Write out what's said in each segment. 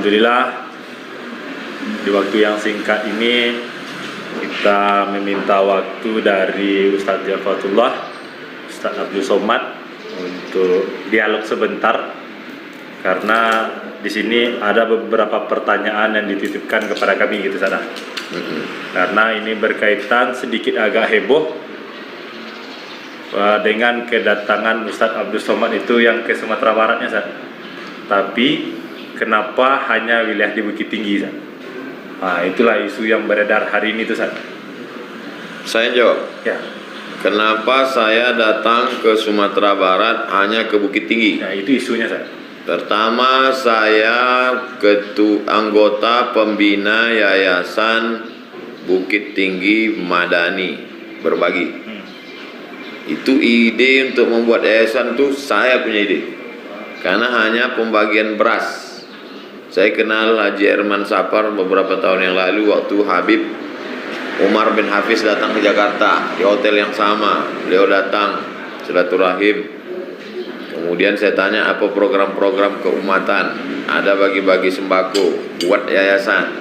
Alhamdulillah di waktu yang singkat ini kita meminta waktu dari Ustadz Jafatullah, Ustadz Abdul Somad untuk dialog sebentar karena di sini ada beberapa pertanyaan yang dititipkan kepada kami gitu Sada. Karena ini berkaitan sedikit agak heboh dengan kedatangan Ustadz Abdul Somad itu yang ke Sumatera Baratnya Sada. Tapi kenapa hanya wilayah di Bukit Tinggi Sada? Nah, itulah isu yang beredar hari ini tuh Sada. Saya jawab. Ya. Kenapa saya datang ke Sumatera Barat hanya ke Bukit Tinggi? Nah, itu isunya Sada. Pertama, saya anggota pembina Yayasan Bukit Tinggi Madani Berbagi. Itu ide untuk membuat yayasan itu saya punya ide. Karena hanya pembagian beras. Saya kenal Haji Herman Sapar beberapa tahun yang lalu waktu Habib Umar bin Hafiz datang ke Jakarta di hotel yang sama. Beliau datang silaturahim. Kemudian saya tanya apa program-program keumatan. Ada bagi-bagi sembako, buat yayasan.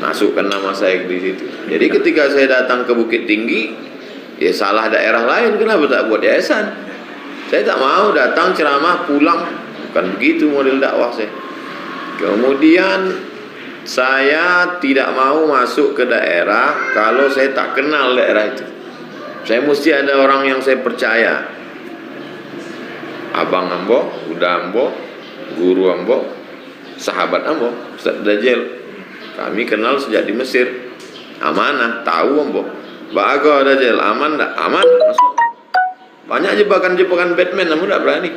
Masukkan nama saya di situ. Jadi ketika saya datang ke Bukit Tinggi, ya salah daerah lain kenapa tak buat yayasan? Saya tak mau datang ceramah pulang, bukan begitu model dakwah saya. Kemudian saya tidak mau masuk ke daerah kalau saya tak kenal daerah itu. Saya mesti ada orang yang saya percaya. Abang ambo, udah ambo, guru ambo, sahabat ambo, Ustaz Dajjal. Kami kenal sejak di Mesir. Amanah, tahu ambo. Bago Dajjal, aman tak? Aman, masuk. Banyak jebakan-jebakan Batman, namun tidak berani.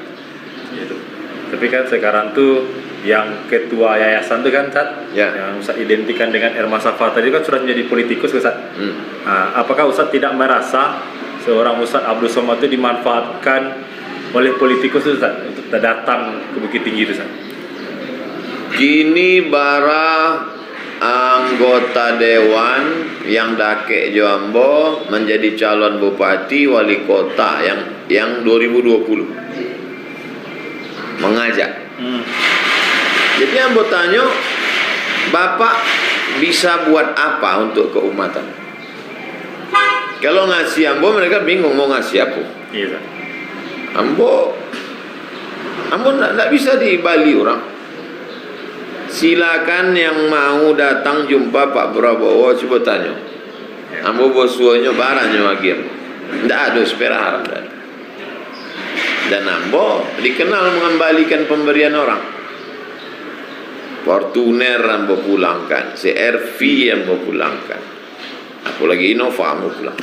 Gitu. Tapi kan sekarang tuh yang ketua yayasan tuh kan Ustaz, yang Ustaz identikan dengan Herman Safar tadi kan sudah menjadi politikus Ustaz. Nah, apakah Ustaz tidak merasa seorang Ustaz Abdul Somad itu dimanfaatkan oleh politikus Ustaz untuk datang ke Bukit Tinggi itu Ustaz? Kini bara anggota dewan yang Dake Jambo menjadi calon bupati wali kota yang 2020 mengajak. Jadi ambo tanya, Bapak bisa buat apa untuk keumatan? Kalau ngasih ambo mereka bingung mau ngasih apa. Iya. Ambo tidak bisa di Bali orang. Silakan yang mau datang jumpa Pak Prabowo coba tanya. Ambo bosuanya barangnya lagi. Tidak ada sepera haram. Dan ambo dikenal mengembalikan pemberian orang. Fortuner ambo pulangkan, CRV ambo pulangkan. Apalagi Innova ambo pulang.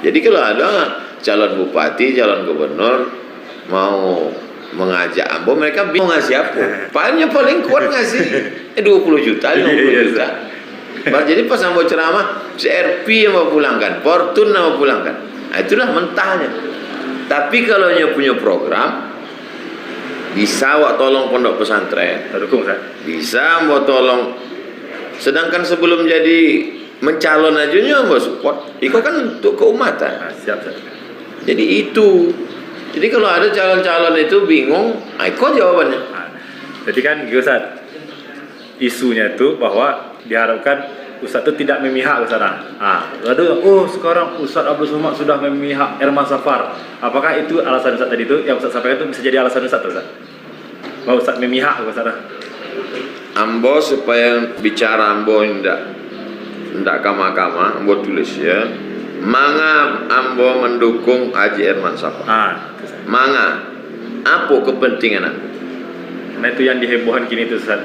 Jadi kalau ada calon bupati, calon gubernur mau mengajak ambo, mereka bingung ngasih apa. Paling kuat ngasih 20 juta, 50 juta. Jadi pas ambo ceramah, CRV yang mau pulangkan, Fortune mau pulangkan. Nah, itulah mentahnya. Tapi kalau dia punya program, bisa wak tolong pondok pesantren, Dukung Ustaz. bisa mau tolong. Sedangkan sebelum jadi mencalon aja mau support. Itu kan untuk keumatan. Nah, siap Ustaz. Jadi itu. Jadi kalau ada calon-calon itu bingung, itu jawabannya. Nah, jadi kan Ustaz, isunya itu bahwa diharapkan Ustaz itu tidak memihak Ustaz. Sekarang Ustaz Abdul Somad sudah memihak Herman Safar. Apakah itu alasan Ustaz tadi itu yang Ustaz sampaikan itu bisa jadi alasan Ustaz Ustaz? Bahwa Ustaz memihak Ustaz? Ambo supaya bicara ambo ndak kama-kama, ambo tulis ya. Manga ambo mendukung Haji Herman Safar. Manga, apa kepentingan ambo? Karena itu yang dihebohkan kini itu Ustaz.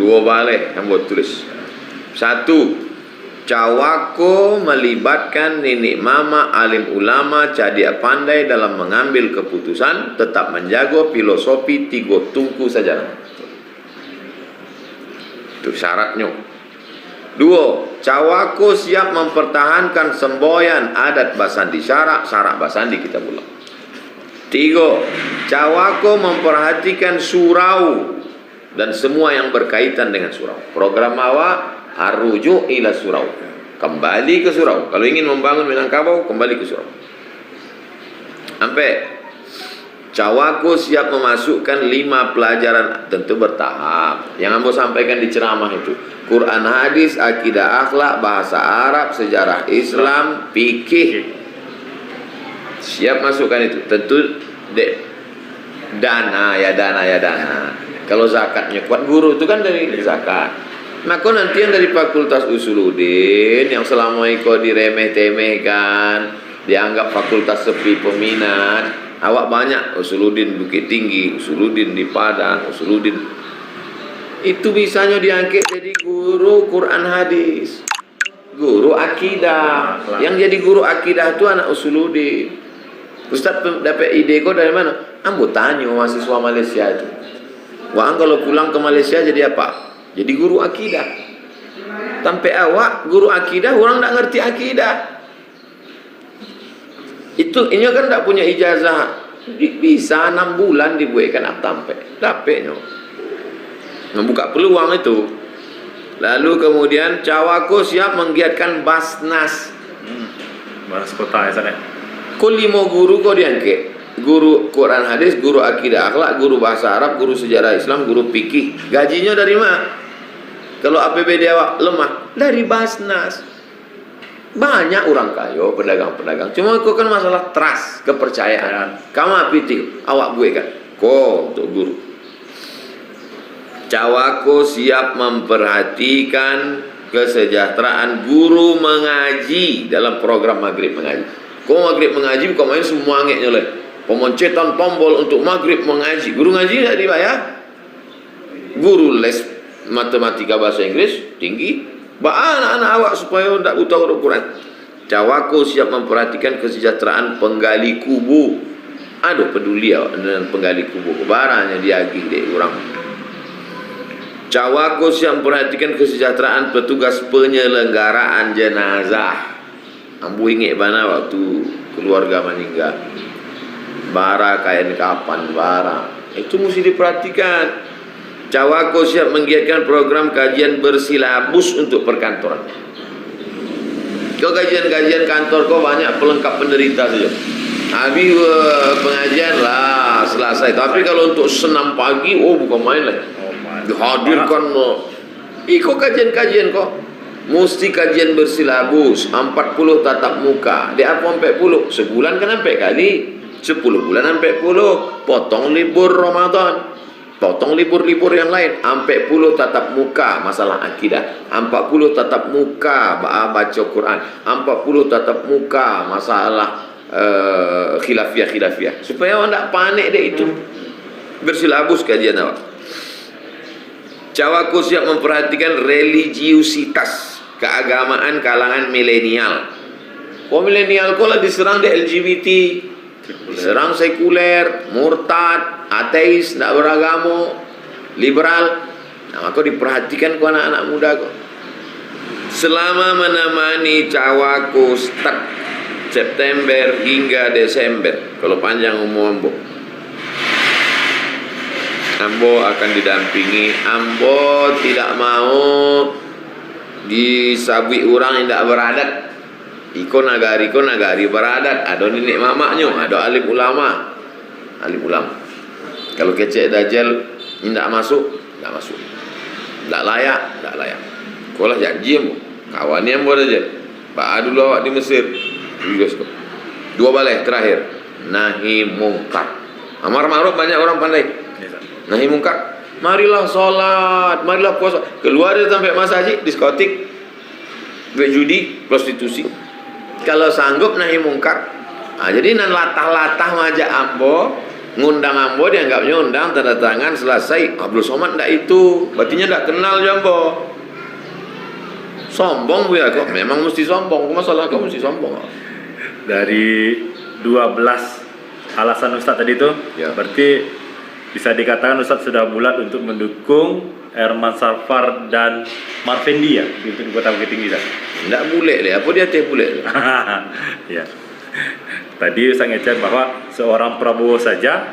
Dua balik ambo tulis. Satu, cawako melibatkan nenek mama alim ulama cadia pandai dalam mengambil keputusan, tetap menjaga filosofi tiga tungku saja. Itu syaratnya. Dua, cawako siap mempertahankan semboyan adat Basandi syarak Basandi kita pulang. Tiga, cawako memperhatikan surau dan semua yang berkaitan dengan surau. Program awak arruju ila surau, kembali ke surau. Kalau ingin membangun Minangkabau, kembali ke surau. Sampai Cawako siap memasukkan 5 pelajaran, tentu bertahap. Yang ambo sampaikan di ceramah itu, Quran, hadis, akidah, akhlak, bahasa Arab, sejarah Islam, fikih. Siap masukkan itu. Tentu dana. Kalau zakatnya kuat, guru itu kan dari zakat. Maka nanti yang dari Fakultas Usuluddin yang selama itu diremeh-temehkan, dianggap fakultas sepi peminat. Awak banyak Usuluddin Bukit Tinggi, Usuluddin di Padang, Usuluddin. Itu bisanya diangkat jadi guru Quran hadis, guru akidah. Yang jadi guru akidah itu anak Usuluddin. Ustaz dapat ide kau dari mana? Ambo tanya mahasiswa Malaysia itu. Wah, kalau pulang ke Malaysia jadi apa? Jadi guru akidah. Sampai awak guru akidah, orang tak ngerti akidah. Itu ini kan tak punya ijazah. Bisa 6 bulan dibuatkan sampai dapatnya. Membuka peluang itu. Lalu kemudian Cawako siap menggiatkan Basnas. Baras kota ya sana. Kau 5 guru kau diangkat. Guru Quran hadis, guru akidah akhlak, guru bahasa Arab, guru sejarah Islam, guru fikih. Gajinya dari mana? Kalau APBD awak lemah, dari Basnas. Banyak orang kaya, pedagang-pedagang. Cuma kau kan masalah trust, kepercayaan. Kamu apitik, awak gue kan. Kau untuk guru. Cawako siap memperhatikan kesejahteraan guru mengaji dalam program maghrib mengaji. Kau maghrib mengaji, kau main semua ngeknya lah. Pemoncetan tombol untuk maghrib mengaji. Guru ngaji tidak dibayar. Guru les matematika bahasa Inggris tinggi. Anak-anak awak supaya tidak buta huruf Quran. Cawako siap memperhatikan kesejahteraan penggali kubu. Aduh, peduli awak dengan penggali kubu. Barangnya diagih deh orang. Cawako siap memperhatikan kesejahteraan petugas penyelenggaraan jenazah. Ambu ingat mana waktu keluarga meninggal. Bara kain kapan bara. Itu mesti diperhatikan. Cawako siap menggiatkan program kajian bersilabus untuk perkantoran. Kau kajian-kajian kantor kau banyak pelengkap penderita saja. Habis pengajian lah selesai. Tapi kalau untuk senam pagi, bukan main lah. Dihadirkan. Kau kajian-kajian kau. Mesti kajian bersilabus 40 tatap muka. Dia apa 40? Sebulan kan sampai kali 10 bulan sampai 40. Potong libur Ramadan. Potong libur-libur yang lain. 40 tatap muka masalah akidah. 40 tatap muka baca Quran. 40 tatap muka masalah khilafiyah. Supaya orang tak panik deh itu. Bersilabus kajian awak. Cawako siap memperhatikan religiusitas keagamaan kalangan milenial. Milenial kau lah diserang di LGBT, diserang sekuler, murtad, ateis, tidak beragama, liberal. Nah, maka diperhatikan kau anak-anak muda kau. Selama menemani Cawako start September hingga Desember, kalau panjang umur Ambo akan didampingi. Ambo tidak mau disabui orang yang tidak beradat. Iko nagari beradat. Ada nenek mamaknya, ada alim ulama. Kalau kecek dajjal tidak masuk. Tidak layak. Kau lah janji ambo. Kawannya ambo dajjal. Pak dulu awak di Mesir. Dua balai terakhir. Nahi mungkar. Amar ma'ruf banyak orang pandai. Nahi mungkar. Marilah sholat, marilah puasa. Keluar dia sampai masjid, diskotik, judi, prostitusi. Kalau sanggup nahi mungkar. Jadi nan latah-latah majak ambo, ngundang ambo, dianggapnya undang, tanda tangan, selesai. Abdul Somad ndak itu, berarti ndak kenal jambo. Sombong ya kok, memang mesti sombong. Masalah kau mesti sombong. Dari 12 alasan Ustaz tadi itu, ya. Berarti bisa dikatakan Ustaz sudah bulat untuk mendukung Herman Safar dan Marvendi ya untuk di Kota Bukit Tinggi. Tidak boleh lah, apa dia teh boleh? Ya. Tadi Ustaz ngecer bahwa seorang Prabowo saja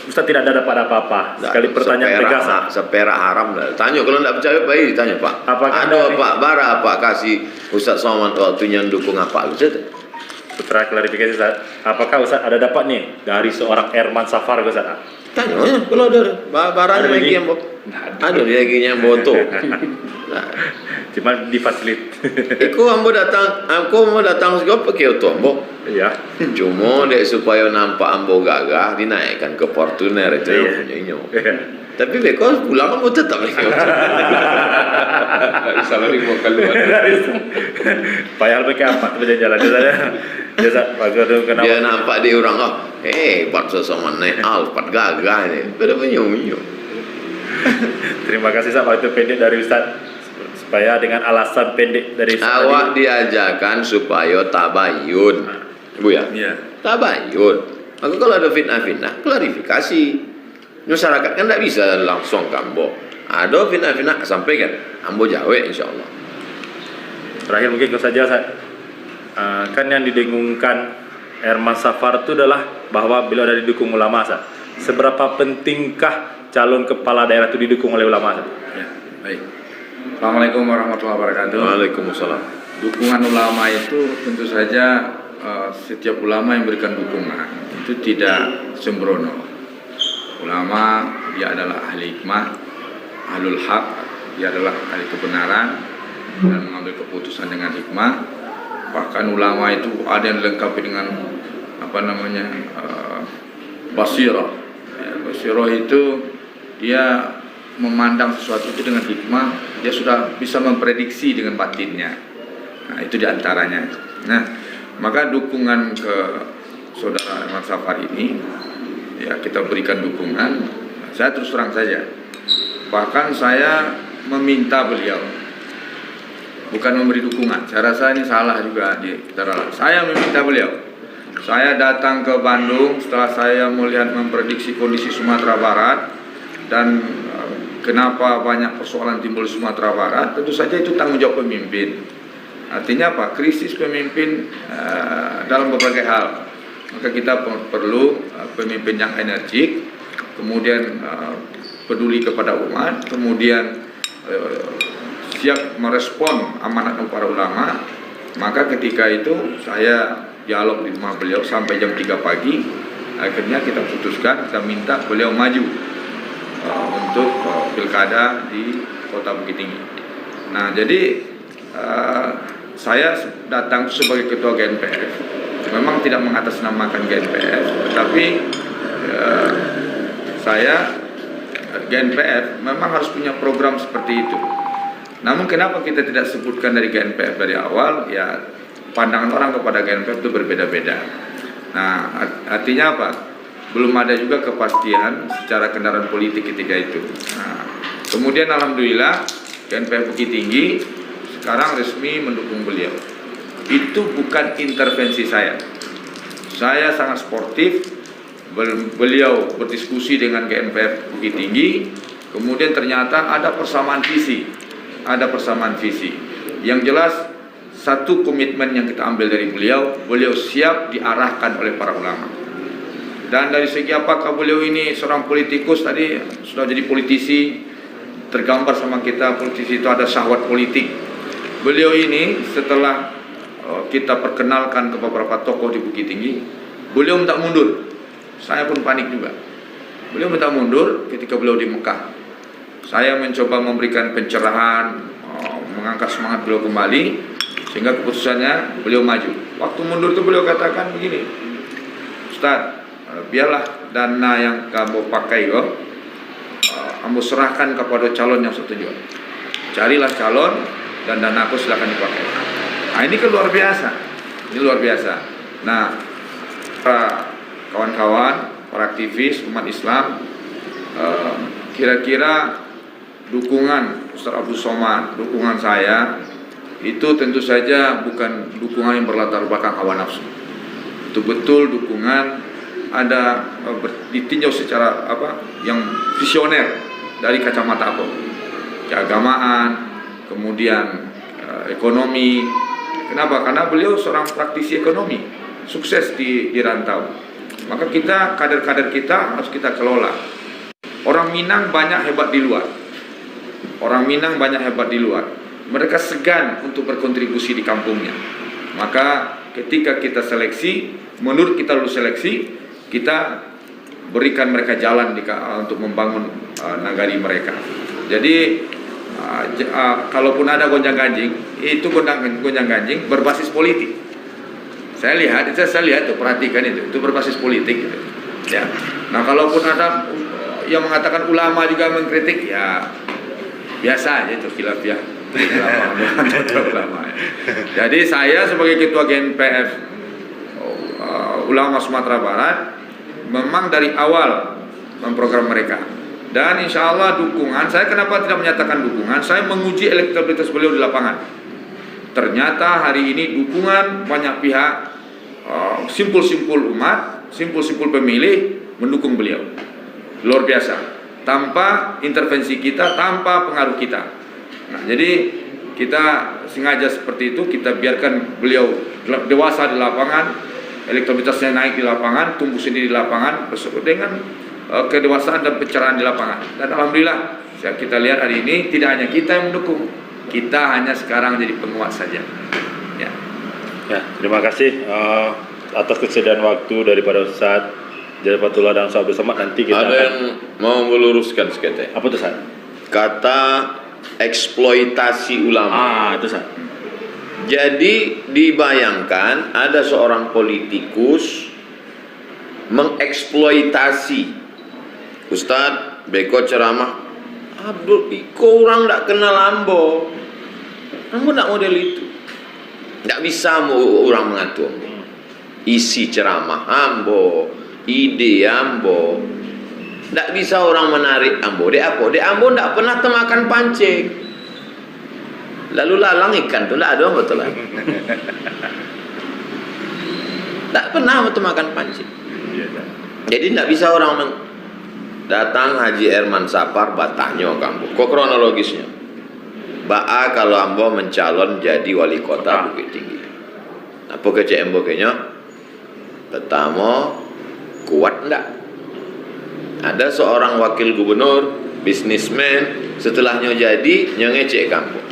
Ustaz tidak ada dapat apa-apa. Sekali pertanyaan tegas. Seperak haram lah. Tanya kalau tidak percaya baik ditanya Pak. Apakah ada Pak Bara Pak kasih Ustaz Somad waktunya dukung apa? putra klarifikasi Ustaz. Apakah Ustaz ada dapat nih dari seorang Erman Safar Ustaz? Tanya kalau ada barang Ada lagi lagi? yang ada lagi yang boto. Cuma difasilitasi. Aku mau datang segala pakai auto ambo. Ya. Cuma dek supaya nampak ambo gagah dinaikkan ke Fortuner itu Iya. yang punya inyo. Tapi beko pulang ambo tetap lagi auto. Salah nih mau keluar. Payah pakai apa tuh jalan saja. Jasa bagus tuh kenapa? Dia nampak dia orang buat sesama naik Alphard gagah ini. Pada menyo. Terima kasih Ustaz waktu pendek dari Ustaz supaya dengan alasan pendek dari Ustaz Awak diajarkan supaya tabayun, Bu ya. Iya. Tabayun. Maka kalau ada fitnah-fitnah, klarifikasi. Masyarakat kan tidak bisa langsung kambo. Ada fitnah-fitnah sampaikan, ambo jawab insya Allah. Terakhir mungkin saja Ustaz. Kan yang didengungkan Erman Safar itu adalah bahwa beliau ada didukung ulama Ustaz. Seberapa pentingkah calon kepala daerah itu didukung oleh ulama Ustaz? Ya, baik. Assalamualaikum warahmatullahi wabarakatuh. Waalaikumsalam. Dukungan ulama itu tentu saja setiap ulama yang memberikan dukungan itu tidak sembrono. Ulama dia adalah ahli hikmah, ahlul haq, dia adalah ahli kebenaran dan mengambil keputusan dengan hikmah. Bahkan ulama itu ada yang dilengkapi dengan basirah. Ya, basirah itu dia memandang sesuatu itu dengan hikmah, dia sudah bisa memprediksi dengan batinnya. Nah, itu diantaranya. Nah, maka dukungan ke saudara Erman Safar ini, ya kita berikan dukungan. Saya terus terang saja, bahkan saya meminta beliau, bukan memberi dukungan. Saya rasa ini salah juga di antara. Saya meminta beliau. Saya datang ke Bandung setelah saya melihat memprediksi kondisi Sumatera Barat dan kenapa banyak persoalan timbul di Sumatera Barat. Tentu saja itu tanggung jawab pemimpin. Artinya apa? Krisis pemimpin dalam berbagai hal. Maka kita perlu pemimpin yang energik, kemudian peduli kepada umat, kemudian siap merespon amanat para ulama. Maka ketika itu saya dialog di rumah beliau sampai jam 3 pagi. Akhirnya kita putuskan, kita minta beliau maju untuk pilkada di Kota Bukit Tinggi. Nah, jadi saya datang sebagai ketua GNPF. Memang tidak mengatasnamakan GNPF, tetapi saya GNPF memang harus punya program seperti itu. Namun kenapa kita tidak sebutkan dari GNPF dari awal? Ya, pandangan orang kepada GNPF itu berbeda-beda. Nah, artinya apa? Belum ada juga kepastian secara kendaraan politik ketika itu. Nah, kemudian alhamdulillah GNPF Bukit Tinggi sekarang resmi mendukung beliau. Itu bukan intervensi saya. Saya sangat sportif. Beliau berdiskusi dengan GNPF Bukit Tinggi. Kemudian ternyata ada persamaan visi. Yang jelas satu komitmen yang kita ambil dari beliau siap diarahkan oleh para ulama. Dan dari segi apakah beliau ini seorang politikus, tadi sudah jadi politisi, tergambar sama kita politisi itu ada syahwat politik. Beliau ini setelah kita perkenalkan ke beberapa tokoh di Bukit Tinggi, beliau minta mundur. Saya pun panik juga. Beliau minta mundur ketika beliau di Mekah. Saya mencoba memberikan pencerahan, mengangkat semangat beliau kembali, sehingga keputusannya beliau maju. Waktu mundur itu beliau katakan begini, Ustaz, biarlah dana yang kamu pakai kamu serahkan kepada calon yang setuju. Carilah calon dan danaku silakan dipakai. Nah, ini kan luar biasa. Ini luar biasa. Nah, para kawan-kawan, para aktivis umat Islam, kira-kira dukungan Ustaz Abdul Somad, dukungan saya itu tentu saja bukan dukungan yang berlatar belakang hawa nafsu. Itu betul dukungan ada ditinjau secara yang visioner dari kacamata apa? Keagamaan, kemudian ekonomi. Kenapa? Karena beliau seorang praktisi ekonomi, sukses di rantau. Maka kita, kader-kader kita harus kita kelola. Orang Minang banyak hebat di luar. Mereka segan untuk berkontribusi di kampungnya. Maka ketika kita seleksi, menurut kita lulus seleksi, kita berikan mereka jalan untuk membangun nagari mereka. Jadi kalaupun ada gonjang-ganjing, itu gonjang-ganjing berbasis politik. Saya lihat tuh, perhatikan itu berbasis politik gitu. Ya. Nah, kalaupun ada yang mengatakan ulama juga mengkritik, ya biasa aja itu khilafiyah ulama. Jadi saya sebagai ketua GNPF ulama Sumatera Barat memang dari awal memprogram mereka. Dan insya Allah dukungan, saya kenapa tidak menyatakan dukungan, saya menguji elektabilitas beliau di lapangan. Ternyata hari ini dukungan banyak pihak, simpul-simpul umat, simpul-simpul pemilih mendukung beliau. Luar biasa, tanpa intervensi kita, tanpa pengaruh kita. Nah, jadi kita sengaja seperti itu, kita biarkan beliau dewasa di lapangan, elektabilitasnya naik di lapangan, tumbuh sendiri di lapangan, dengan kedewasaan dan pencerahan di lapangan. Dan alhamdulillah kita lihat hari ini tidak hanya kita yang mendukung, kita hanya sekarang jadi penguat saja. Ya, terima kasih atas kesediaan waktu daripada Ustaz Fatullah dan Ustaz Abdul Somad. Nanti kita ada yang mau meluruskan sekete. Apa tuh, Ustaz? Kata eksploitasi ulama. Itu, Ustaz. Jadi dibayangkan ada seorang politikus mengeksploitasi Ustadz beko ceramah, Abdul, iko orang tak kenal ambo, ambo nak model itu, tak bisa orang mengatur isi ceramah ambo, ide ambo, tak bisa orang menarik ambo. Dek apa? Dek ambo tak pernah temakan pancing, lalu lalang ikan tu tak ada betul lah, tak pernah temakan pancing. Jadi tak bisa orang datang Haji Herman Sapar batahnya kamu. Kok kronologisnya? Ba'a kalau ambo mencalon jadi wali kota Bukit Tinggi. Apa kecek ambo kayaknya? Pertama, kuat enggak? Ada seorang wakil gubernur, bisnismen, setelahnya jadi nyengecek kampung.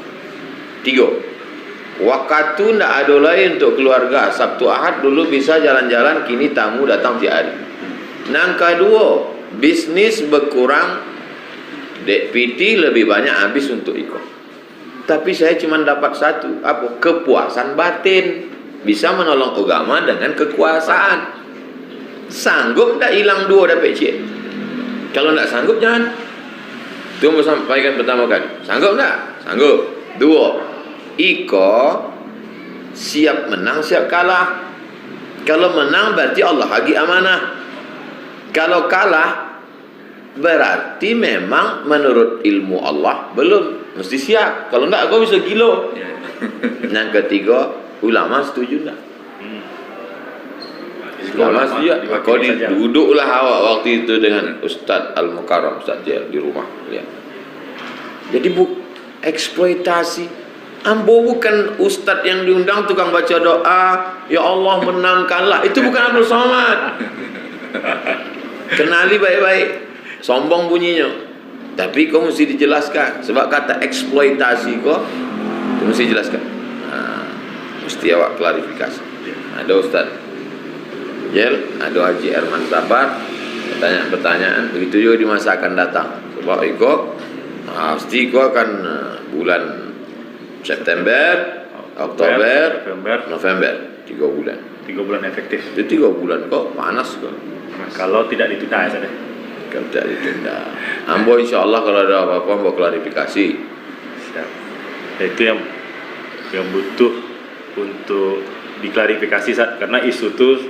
3. Waktu ndak ada lain untuk keluarga. Sabtu Ahad dulu bisa jalan-jalan, kini tamu datang tiap hari. Nang kedua, bisnis berkurang, dek PT lebih banyak habis untuk ikut. Tapi saya cuma dapat satu, apa? Kepuasan batin. Bisa menolong agama dengan kekuasaan. Sanggup ndak hilang 2 dapat cik? Kalau ndak sanggup jangan. Itu mau sampaikan pertama kali. Sanggup ndak? Sanggup. 2. Iko siap menang siap kalah. Kalau menang berarti Allah bagi amanah. Kalau kalah berarti memang menurut ilmu Allah belum, mesti siap. Kalau enggak kau bisa gilo. Yang ketiga, ulama setuju enggak? Ulama setuju. Kau duduklah awak waktu itu dengan Ustadz Al-Mukarram, Ustadz Jel di rumah. Lihat. Jadi eksploitasi. Ambo bukan ustadz yang diundang tukang baca doa, ya Allah menangkanlah. Itu bukan Abdul Somad. Kenali baik-baik. Sombong bunyinya. Tapi kau mesti dijelaskan. Sebab kata eksploitasi kau mesti jelaskan. Mesti awak klarifikasi. Ada Ustaz Jel, ada Haji Herman Sapar, pertanyaan-pertanyaan. Begitu juga di masa akan datang. Sebab kau pasti kau akan bulan September, Oktober, November, 3 bulan. 3 bulan efektif. Itu 3 bulan kok panas kok. Kalau tidak ditunda ya, kalau tidak ditunda. Ambo insya Allah kalau ada apa-apa ambo klarifikasi. Siap. Itu yang butuh untuk diklarifikasi saat, karena isu itu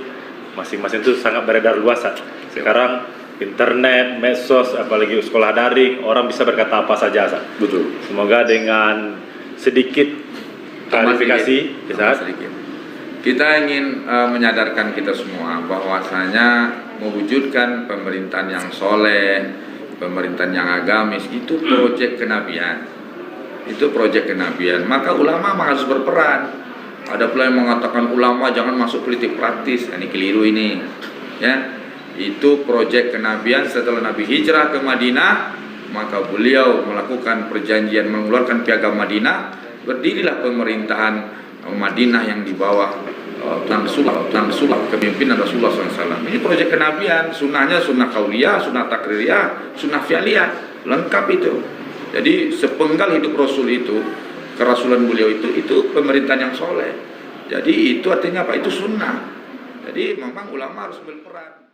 masing-masing itu sangat beredar luas saat. Sekarang internet, medsos, apalagi sekolah daring, orang bisa berkata apa saja saat. Betul. Semoga dengan sedikit klarifikasi sedikit. Kita ingin menyadarkan kita semua bahwasanya mewujudkan pemerintahan yang soleh, pemerintahan yang agamis itu proyek kenabian. Itu proyek kenabian. Maka ulama harus berperan. Ada pula yang mengatakan ulama jangan masuk politik praktis. Ini keliru ini. Ya. Itu proyek kenabian setelah Nabi hijrah ke Madinah, maka beliau melakukan perjanjian mengeluarkan piagam Madinah, berdirilah pemerintahan Madinah yang di bawah tentang sulap kepemimpinan Rasulullah SAW. Ini proyek kenabian, sunnahnya sunnah kauliyah, sunnah takririah, sunnah fi'liyah, lengkap itu. Jadi sepenggal hidup Rasul itu, kerasulan beliau itu pemerintahan yang soleh. Jadi itu artinya apa? Itu sunnah. Jadi memang ulama harus berperan.